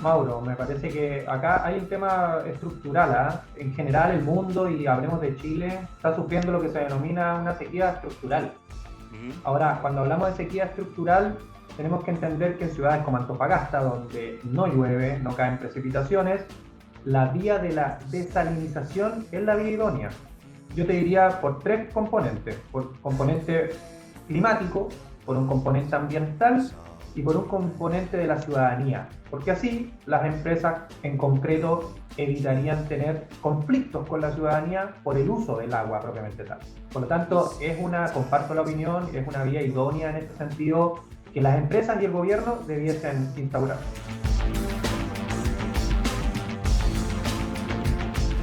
Mauro, me parece que acá hay un tema estructural, ¿ah? En general el mundo, y hablemos de Chile, está sufriendo lo que se denomina una sequía estructural. Ujú. Ahora, cuando hablamos de sequía estructural, tenemos que entender que en ciudades como Antofagasta, donde no llueve, no caen precipitaciones, la vía de la desalinización es la vía idónea. Yo te diría por tres componentes: por componente climático, por un componente ambiental y por un componente de la ciudadanía, porque así las empresas en concreto evitarían tener conflictos con la ciudadanía por el uso del agua propiamente tal. Por lo tanto, comparto la opinión, es una vía idónea en este sentido que las empresas y el gobierno debiesen instaurar.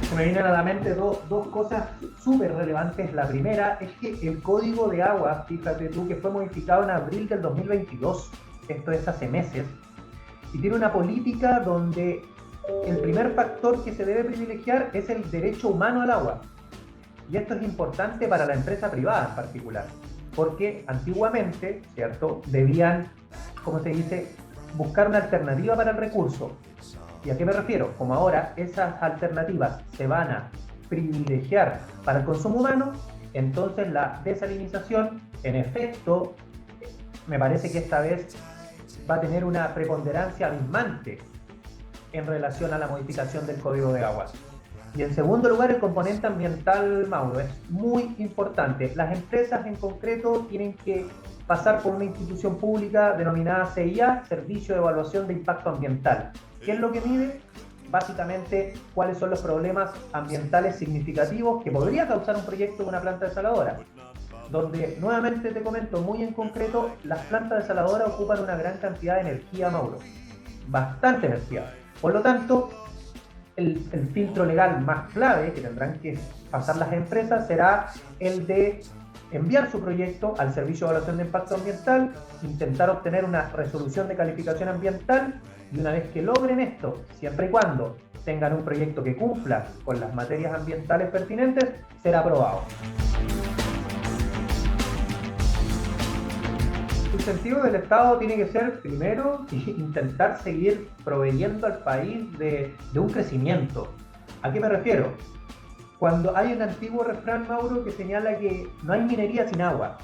Se me vienen a la mente dos cosas súper relevantes. La primera es que el Código de Agua, fíjate tú, que fue modificado en abril del 2022, esto es hace meses, y tiene una política donde el primer factor que se debe privilegiar es el derecho humano al agua. Y esto es importante para la empresa privada en particular, porque antiguamente, ¿cierto?, debían, ¿cómo se dice?, buscar una alternativa para el recurso. ¿Y a qué me refiero? Como ahora esas alternativas se van a privilegiar para el consumo humano, entonces la desalinización, en efecto, me parece que esta vez va a tener una preponderancia abismante en relación a la modificación del Código de Aguas. Y en segundo lugar, el componente ambiental, Mauro, es muy importante. Las empresas en concreto tienen que pasar por una institución pública denominada CIA, Servicio de Evaluación de Impacto Ambiental. ¿Qué es lo que mide? Básicamente, cuáles son los problemas ambientales significativos que podría causar un proyecto de una planta desaladora. Donde, nuevamente te comento muy en concreto, las plantas desaladoras ocupan una gran cantidad de energía, Mauro. Bastante energía. Por lo tanto, el filtro legal más clave que tendrán que pasar las empresas será el de enviar su proyecto al Servicio de Evaluación de Impacto Ambiental, intentar obtener una resolución de calificación ambiental, y una vez que logren esto, siempre y cuando tengan un proyecto que cumpla con las materias ambientales pertinentes, será aprobado. El sentido del Estado tiene que ser, primero, intentar seguir proveyendo al país de un crecimiento. ¿A qué me refiero? Cuando hay un antiguo refrán, Mauro, que señala que no hay minería sin agua.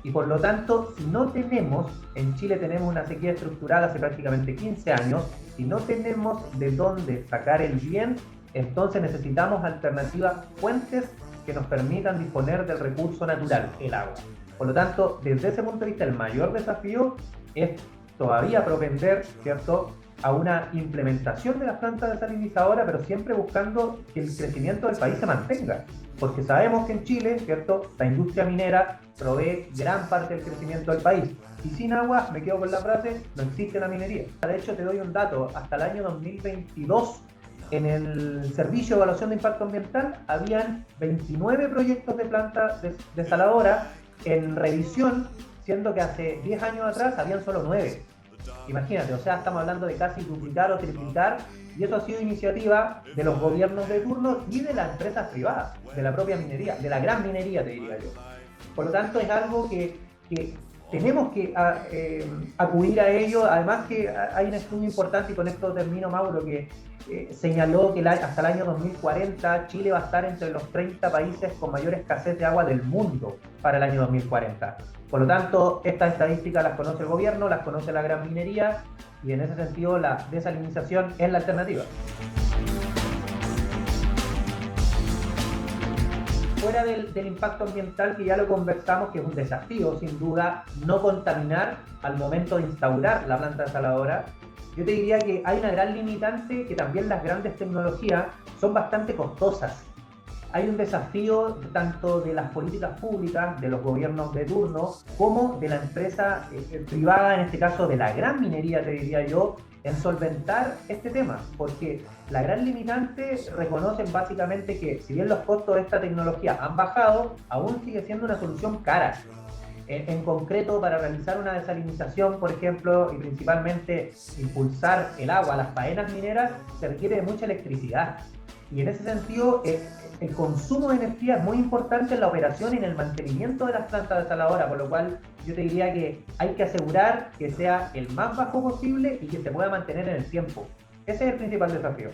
Y por lo tanto, si no tenemos, en Chile tenemos una sequía estructural hace prácticamente 15 años, si no tenemos de dónde sacar el bien, entonces necesitamos alternativas, fuentes que nos permitan disponer del recurso natural, el agua. Por lo tanto, desde ese punto de vista, el mayor desafío es todavía propender, ¿cierto?, a una implementación de las plantas desalinizadoras, pero siempre buscando que el crecimiento del país se mantenga. Porque sabemos que en Chile, ¿cierto?, la industria minera provee gran parte del crecimiento del país. Y sin agua, me quedo con la frase, no existe la minería. De hecho, te doy un dato: hasta el año 2022, en el Servicio de Evaluación de Impacto Ambiental, habían 29 proyectos de planta desaladora en revisión, siendo que hace 10 años atrás habían solo 9. Imagínate, o sea, estamos hablando de casi duplicar o triplicar, y eso ha sido iniciativa de los gobiernos de turno y de las empresas privadas, de la propia minería, de la gran minería, te diría yo. Por lo tanto, es algo que tenemos que acudir a ello. Además que hay un estudio importante, y con esto termino, Mauro, que señaló que hasta el año 2040 Chile va a estar entre los 30 países con mayor escasez de agua del mundo para el año 2040. Por lo tanto, estas estadísticas las conoce el gobierno, las conoce la gran minería, y en ese sentido la desalinización es la alternativa. Fuera del impacto ambiental, que ya lo conversamos, que es un desafío sin duda no contaminar al momento de instaurar la planta desaladora, yo te diría que hay una gran limitante, que también las grandes tecnologías son bastante costosas. Hay un desafío tanto de las políticas públicas, de los gobiernos de turno, como de la empresa privada, en este caso de la gran minería, te diría yo, en solventar este tema, porque la gran limitante, reconocen básicamente que si bien los costos de esta tecnología han bajado, aún sigue siendo una solución cara. En concreto, para realizar una desalinización, por ejemplo, y principalmente impulsar el agua a las faenas mineras, se requiere de mucha electricidad. Y en ese sentido, el consumo de energía es muy importante en la operación y en el mantenimiento de las plantas desaladoras, por lo cual yo te diría que hay que asegurar que sea el más bajo posible y que se pueda mantener en el tiempo. Ese es el principal desafío.